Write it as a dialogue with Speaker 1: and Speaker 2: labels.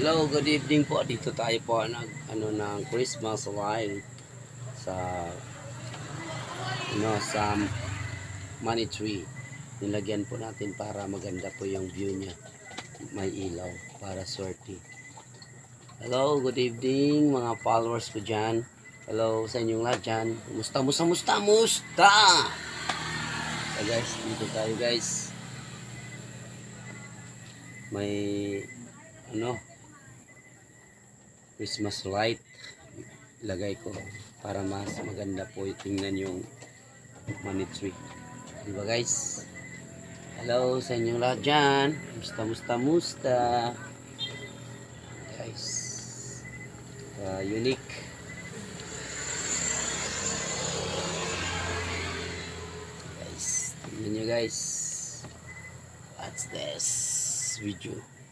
Speaker 1: Hello, good evening po. Dito tayo po ng Christmas light sa sa money tree. Nilagyan po natin para maganda po yung view niya. May ilaw para swerte. Hello, good evening mga followers ko diyan. Hello sa inyong lahat diyan. Musta? So guys, dito tayo guys. May Christmas light ilagay ko para mas maganda po tingnan yung money tree, di ba guys? Hello sa inyong lahat dyan. Musta guys. Unique guys, tingnan nyo guys, what's this video.